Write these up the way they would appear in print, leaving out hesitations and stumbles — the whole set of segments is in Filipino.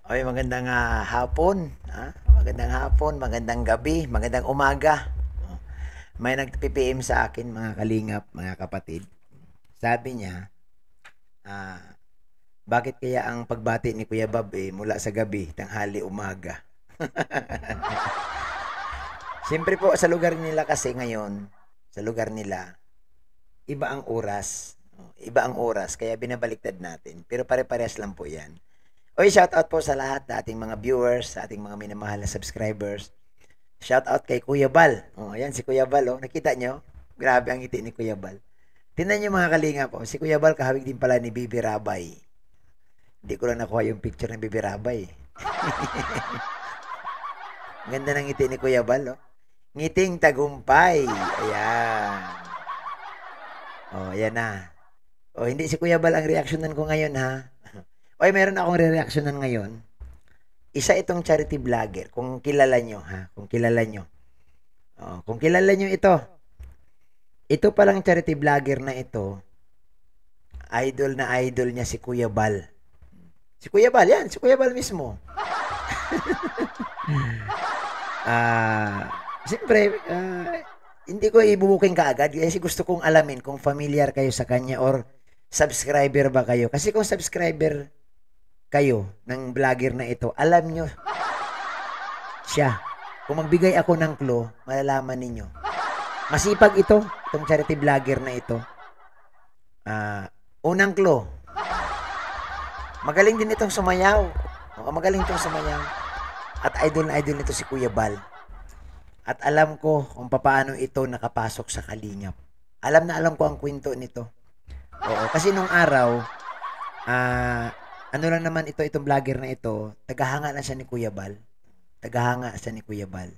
Oy, magandang hapon. Magandang hapon, magandang gabi, magandang umaga. Oh, May nag-PPM sa akin, mga kalingap, mga kapatid. Sabi niya, ah, bakit kaya ang pagbati ni Kuya Bob mula sa gabi, tanghali, umaga? Siyempre po, sa lugar nila kasi ngayon, sa lugar nila, iba ang oras. Iba ang oras, kaya binabaliktad natin. Pero pare-parehas lang po yan. Oy, shout out po sa lahat na ating mga viewers, sa ating mga minamahal na subscribers. Shout out kay Kuya Bal. Oh, ayan si Kuya Bal, oh. Nakita nyo? Grabe ang ngiti ni Kuya Bal. Tingnan nyo mga kalinga po. Si Kuya Bal kahawig din pala ni Bibi Rabay. Hindi ko lang nakuha yung picture ng Bibi Rabay. Ganda ng ngiti ni Kuya Bal, oh. Ngiting tagumpay. Ayan. Oh, ayan na. Oh, hindi si Kuya Bal ang reaksyonan ko ngayon, ha? Oy, meron akong re-reaksyonan ngayon. Isa itong charity vlogger. Kung kilala nyo, ha? Kung kilala nyo. Oh, kung kilala nyo ito. Ito palang charity vlogger na ito, idol na idol niya si Kuya Bal. Si Kuya Bal, yan. Si Kuya Bal mismo. Siyempre, hindi ko ibubuking kaagad kasi gusto kong alamin kung familiar kayo sa kanya or subscriber ba kayo. Kasi kung subscriber kayo ng vlogger na ito, alam nyo siya. Kung magbigay ako ng clue, malalaman ninyo. Masipag ito, itong charity vlogger na ito. Unang clue, magaling din itong sumayaw. Magaling itong sumayaw. At idol na idol nito si Kuya Bal. At alam ko kung paano ito nakapasok sa Kalingap. Alam na alam ko ang kwento nito. Oo, kasi nung araw, ano lang naman itong vlogger na ito, tagahanga lang siya ni Kuya Bal. Tagahanga siya ni Kuya Bal.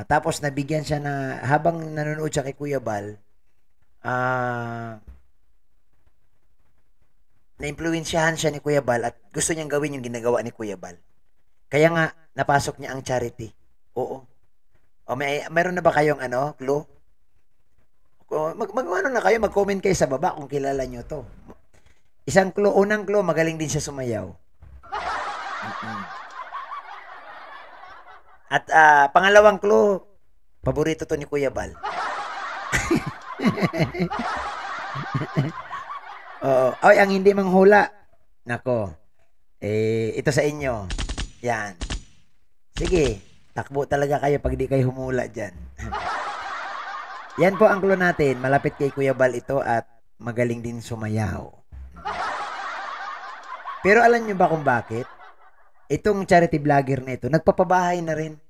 Tapos nabigyan siya na, habang nanonood siya kay Kuya Bal, na-influensyahan siya ni Kuya Bal at gusto niyang gawin yung ginagawa ni Kuya Bal. Kaya nga, napasok niya ang charity. Oo. Mayroon na ba kayong clue? Ano na kayo, mag-comment kayo sa baba kung kilala nyo to. Isang clue, unang clue, magaling din siya sumayaw. At pangalawang clue, paborito to ni Kuya Bal. Oo. Ay, ang hindi manghula. Nako. Ito sa inyo. Yan. Sige, takbo talaga kayo pag di kayo humula dyan. Yan po ang clue natin. Malapit kay Kuya Bal ito at magaling din sumayaw. Pero alam nyo ba kung bakit? Itong charity vlogger na ito, nagpapabahay na rin.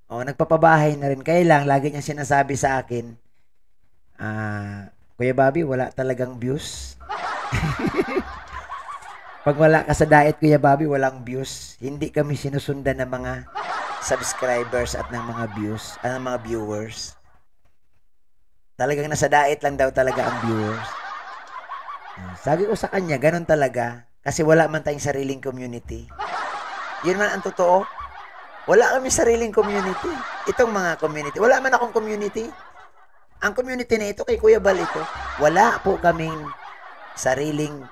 Nagpapabahay na rin. Kaya lang, lagi niya sinasabi sa akin, Kuya Bobby, wala talagang views. Pag wala ka sa diet, Kuya Bobby, walang views. Hindi kami sinusundan ng mga subscribers at ng mga views, ng mga viewers. Talagang nasa diet lang daw talaga ang viewers. Sabi ko sa kanya, ganun talaga. Kasi wala man tayong sariling community. Yun man ang totoo. Wala kami sariling community. Itong mga community. Wala man akong community. Ang community na ito, kay Kuya Bal ito. Wala po kaming sariling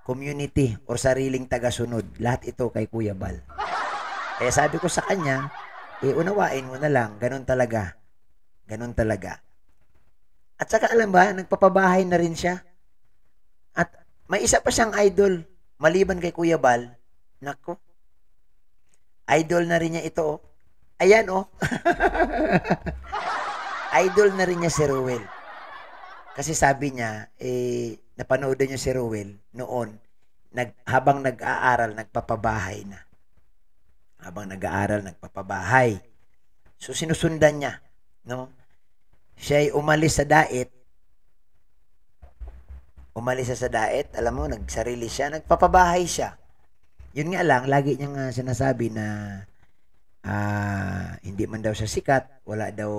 community o sariling tagasunod. Lahat ito kay Kuya Bal. Kaya sabi ko sa kanya, unawain mo na lang. Ganun talaga. Ganun talaga. At saka alam ba, nagpapabahay na rin siya. At may isa pa siyang idol. Maliban kay Kuya Bal. Nako. Idol na rin niya ito, oh. Ayan, oh. Idol na rin niya si Ruel. Kasi sabi niya, napanood niya si Ruel noon, habang nag-aaral, nagpapabahay na. Habang nag-aaral, nagpapabahay. So, sinusundan niya, no? Siya ay umalis sa diet. Umalis sa diet, alam mo, nagsarili siya, nagpapabahay siya. Yun nga lang, lagi niyang sinasabi na hindi man daw siya sikat, wala daw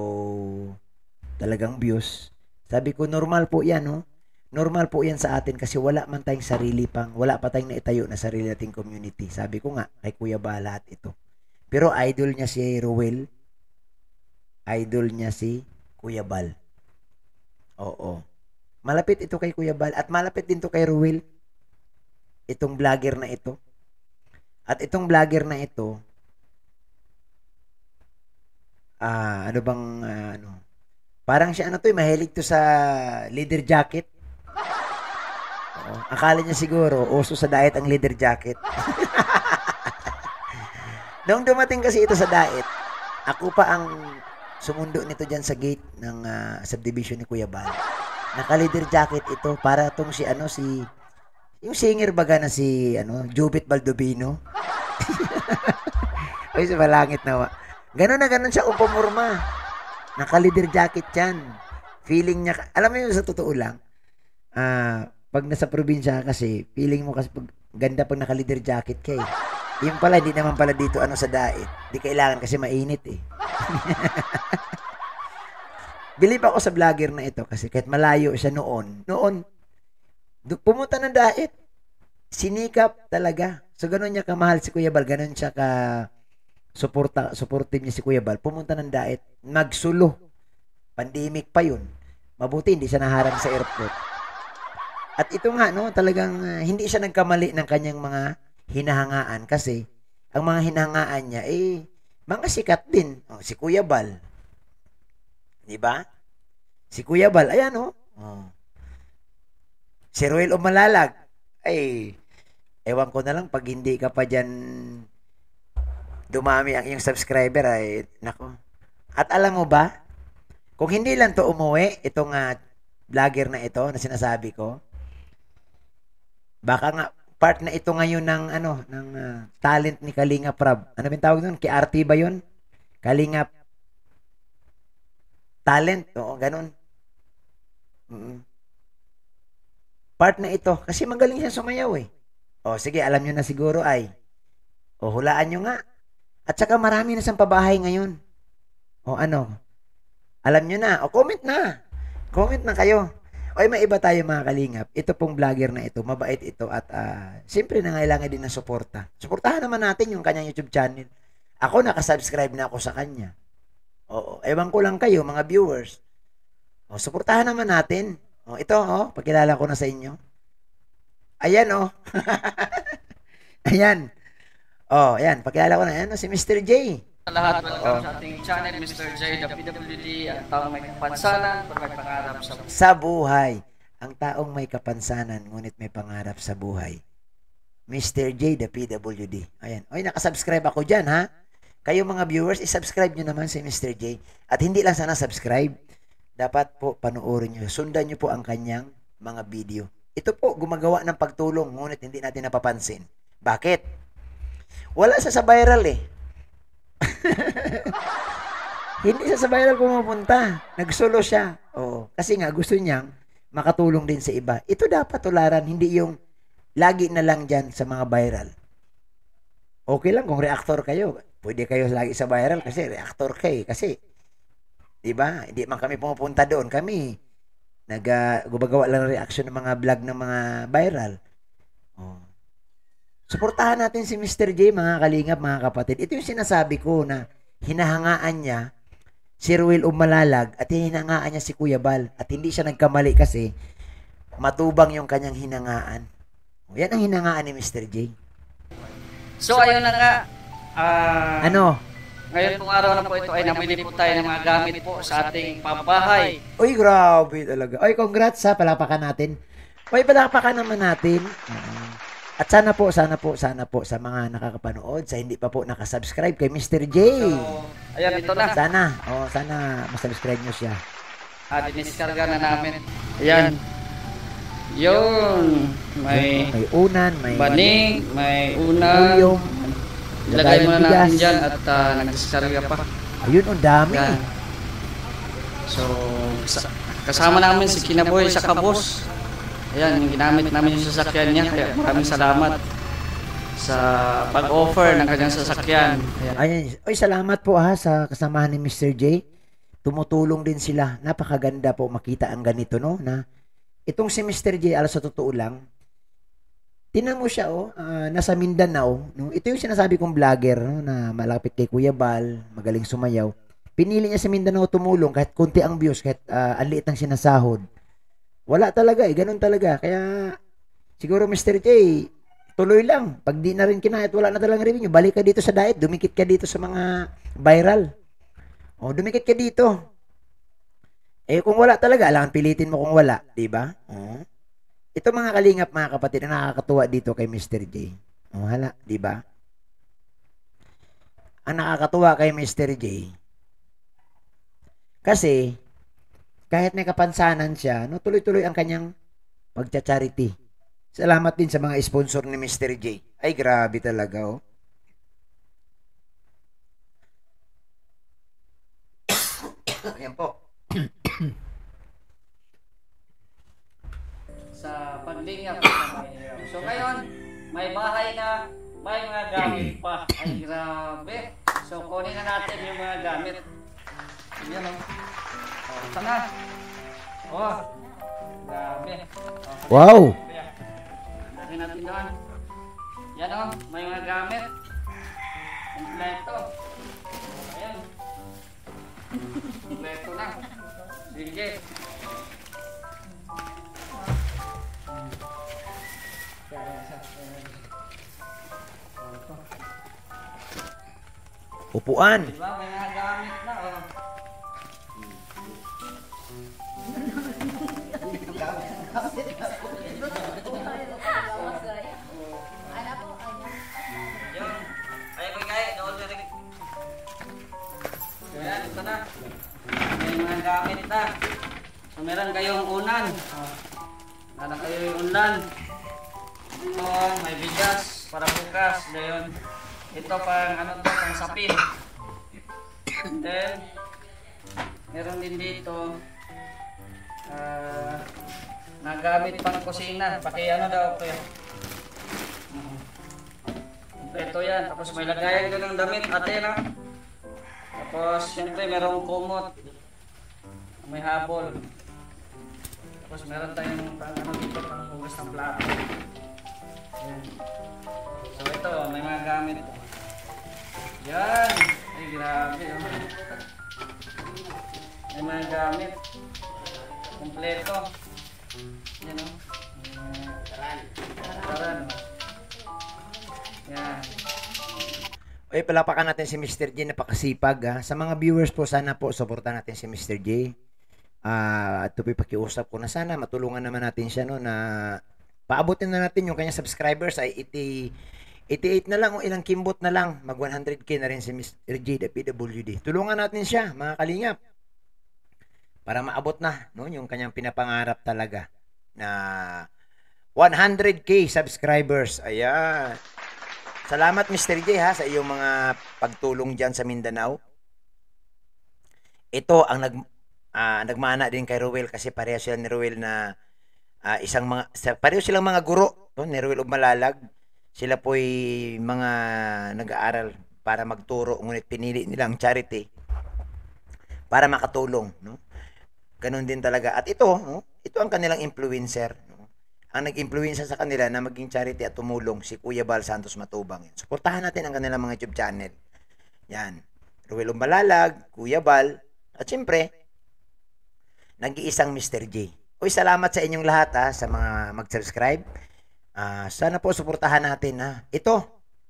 talagang views. Sabi ko, normal po yan, no? Normal po yan sa atin kasi wala man tayong sarili pang, wala pa tayong naitayo na sarili nating community. Sabi ko nga, kay Kuya Bal lahat ito. Pero idol niya si Ruel, idol niya si Kuya Bal. Oo. Malapit ito kay Kuya Bal at malapit din to kay Ruel. Itong vlogger na ito. At itong vlogger na ito, ano bang, parang siya, mahilig to sa leather jacket. Oo, akala niya siguro, uso sa diet ang leather jacket. Nung dumating kasi ito sa diet, ako pa ang sumundo nito dyan sa gate ng subdivision ni Kuya Bal. Naka-leather jacket ito para tong yung singer baga na Jubit Baldovino. Ay, sa malangit nawa. Ganon na ganon siya pumurma. Naka-leather jacket yan. Feeling niya, alam mo yun sa totoo lang, pag nasa probinsya kasi, feeling mo kasi ganda pag naka-leather jacket ka eh. Yung pala, hindi naman pala dito sa diet. Di kailangan kasi mainit eh. Believe ako sa vlogger na ito kasi kahit malayo siya noon, pumunta ng diet. Sinikap talaga. So, ganun niya kamahal si Kuya Bal. Ganun siya supportive niya si Kuya Bal. Pumunta ng diet. Nagsulo. Pandemic pa yun. Mabuti, hindi siya naharang sa airport. At ito nga, talagang hindi siya nagkamali ng kanyang mga hinahangaan kasi ang mga hinahangaan niya, mga sikat din. Si Kuya Bal. Diba? Si Kuya Bal, ayan Si Ruel o Malalag, ewan ko na lang pag hindi ka pa dyan dumami ang iyong subscriber, nako. At alam mo ba, kung hindi lang to umuwi, itong vlogger na ito na sinasabi ko, baka nga part na ito ngayon ng talent ni Kalinga Prab. Ano ba tawag doon? Kay RT ba yun? Kalinga talent, oo, ganun. Part na ito kasi magaling siya sumayaw eh. Sige, alam nyo na siguro hulaan nyo nga. At saka marami na siyang pabahay ngayon. Alam nyo na. Comment na. Comment na kayo. May iba tayo mga kalingap. Ito pong vlogger na ito, mabait ito at siyempre nangailangan din ng suporta. Suportahan naman natin yung kanyang YouTube channel. Ako nakasubscribe na ako sa kanya. Ewan ko lang kayo mga viewers. Suportahan naman natin. Ito pagkilala ko na sa inyo. Ayan Ayan. Ayan, pakilala ko na. Ayan si Mr. J. Lahat, welcome sa ating channel, Mr. J, the PWD, ang taong may kapansanan, pero may pangarap sa buhay. Ang taong may kapansanan, ngunit may pangarap sa buhay. Mr. J, the PWD. Ayan. Nakasubscribe ako dyan, ha? Kayo mga viewers, isubscribe nyo naman si Mr. J. At hindi lang sana subscribe, dapat po panoorin nyo. Sundan nyo po ang kanyang mga video. Ito po, gumagawa ng pagtulong, ngunit hindi natin napapansin. Bakit? Wala sa viral eh. Hindi siya sa viral pumupunta. Nagsolo siya. Kasi nga gusto niyang makatulong din sa iba. Ito dapat tularan, hindi yung lagi na lang dyan sa mga viral. Okay lang kung reactor kayo. Pwede kayo lagi sa viral kasi reactor kayo. Kasi, diba? Hindi man kami pumupunta doon. Kami, gumagawa lang ng reaction ng mga vlog ng mga viral. Suportahan natin si Mr. J, mga kalingap, mga kapatid. Ito yung sinasabi ko na hinahangaan niya si Ruel Umalalag at hinahangaan niya si Kuya Bal. At hindi siya nagkamali kasi matubang yung kanyang hinangaan. Yan ang hinangaan ni Mr. J. So, ayun na nga. Ngayon pong araw na po ito ay namili po tayo ng mga gamit po sa ating pambahay. Uy, grabe talaga. Congrats ha, palapakan natin. Palapakan naman natin. At sana po sa mga nakakapanood, sa hindi pa po nakasubscribe kay Mr. J. So, ayan, ito na. Sana masubscribe nyo siya. Diniskarga na namin. Ayan. Yun. May unan, may baning, may unan. Ilagay muna natin dyan at nagdiskarga pa. Ayun, ang dami. Yan. So, kasama namin si Kinaboy sa Kabos. Ayan, yung ginamit namin yung sasakyan niya. Kaya maraming salamat sa pag-offer ng kanyang sasakyan. Ayan. Salamat po sa kasamahan ni Mr. J. Tumutulong din sila. Napakaganda po makita ang ganito, no? Na itong si Mr. J, sa totoo lang, tinan mo siya, nasa Mindanao. No? Ito yung sinasabi kong vlogger, no? Na malapit kay Kuya Bal, magaling sumayaw. Pinili niya sa Mindanao tumulong kahit konti ang views, kahit ang liit ng sinasahod. Wala talaga ganun talaga. Kaya siguro Mr. J, tuloy lang. Pag di na rin kinaya at wala na talagang revenue, balik ka dito sa diet, dumikit ka dito sa mga viral. O, dumikit ka dito. Eh, kung wala talaga, alangan pilitin mo kung wala, di ba? O. Ito mga kalingap, mga kapatid, na nakakatuwa dito kay Mr. J. O, hala, di ba? Ang nakakatuwa kay Mr. J, kasi, kahit may kapansanan siya, no, tuloy-tuloy ang kanyang pagcha-charity. Salamat din sa mga sponsor ni Mr. J. Ay, grabe talaga, oh. Ayan po. Sa paglingap. So ngayon, may bahay na, may mga gamit pa. Ay, grabe. So kunin na natin yung mga gamit. Yan o. Oh, sana. Oh, grabe. Oh, Wow! lagyan natin doon. Yan o, may mga gamit. Kompleto. Ayan. Kompleto na. Sige. Upuan. Diba? May mga gamit na. Oh. Yun. Ayaw ko kaya. Doon na rin. Kaya, ito na. May mga gamit na. So, meron kayong unan. Oh. Meron kayo yung unan. Ito, may bigas para bukas. Dayon. Ito pang ano to, pang sapin. Then, meron din dito nagamit pang kusina. Paki ano daw ko yan. Ito yan. Tapos may lagayan doon ng damit. Ate na. Tapos, syempre merong kumot. May habol. Tapos meron tayong pang ano dito, pang hugas ng plato. Ayan. So ito, may mga gamit. Yan. Ay, grabe. Oh. May mga gamit. Kompleto. Yan o. Taran. Yan. Ay, palapakan natin si Mr. J, napakasipag, ha. Sa mga viewers po, sana po, supportan natin si Mr. J. Ito po pakiusap ko na sana matulungan naman natin siya, no, na paabutin na natin yung kanyang subscribers ay 88 na lang o ilang kimbot na lang. Mag 100k na rin si Mr. J, the PWD. Tulungan natin siya, mga kalingap. Para maabot na, no, yung kanyang pinapangarap talaga na 100k subscribers. Ayan. Salamat Mr. J, ha, sa iyong mga pagtulong diyan sa Mindanao. Ito ang nagmana din kay Ruel kasi pareho sila ni Ruel na pareho silang mga guro, no, ni Ruel of Malalag. Sila po'y mga nag-aaral para magturo, ngunit pinili nilang charity para makatulong, no. Ganun din talaga. At ito, no, ito ang kanilang influencer, no. Ang nag-influensya sa kanila na maging charity at tumulong si Kuya Bal Santos Matubang. Yan. Suportahan natin ang kanilang mga YouTube channel. Yan. Ruel of Malalag, Kuya Bal, at siyempre, nag-iisang Mr. J. Uy, salamat sa inyong lahat, ha, sa mga mag-subscribe. Sana po suportahan natin, ha. Ito,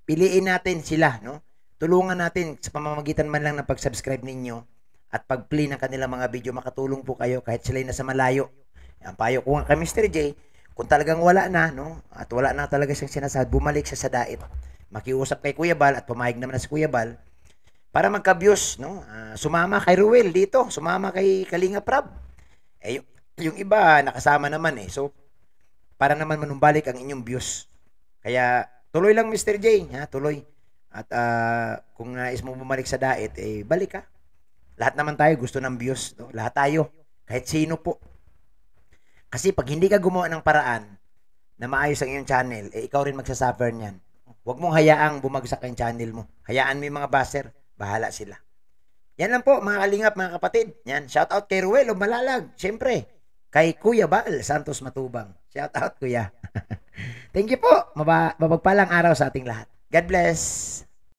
piliin natin sila, no. Tulungan natin sa pamamagitan man lang ng pag-subscribe ninyo at pag-play ng kanilang mga video, makatulong po kayo kahit sila'y nasa malayo. Ang payo ko nga kay Mr. J, kung talagang wala na, no, at wala na talaga siyang sinasad, bumalik siya sa dait. Makiusap kay Kuya Bal at pumayag naman na si Kuya Bal para magka-views, no. Sumama kay Ruel dito, sumama kay Kalinga Prab. Eh, yung iba nakasama naman, eh. So, para naman manumbalik ang inyong views. Kaya, tuloy lang Mr. J, ha, tuloy. At kung nais mo bumalik sa dait, eh, balik ka. Lahat naman tayo gusto ng views, no? Lahat tayo, kahit sino po. Kasi pag hindi ka gumawa ng paraan na maayos ang iyong channel, eh ikaw rin magsasuffer niyan. Huwag mong hayaang bumagsak ang channel mo. Hayaan mo yung mga baser, bahala sila. Yan lang po mga kalingap, mga kapatid. Yan, shout out kay Ruel of Malalag. Siyempre, kay Kuya Bal Santos Matubang. Shout out, Kuya. Thank you po. Mapagpalang araw sa ating lahat. God bless.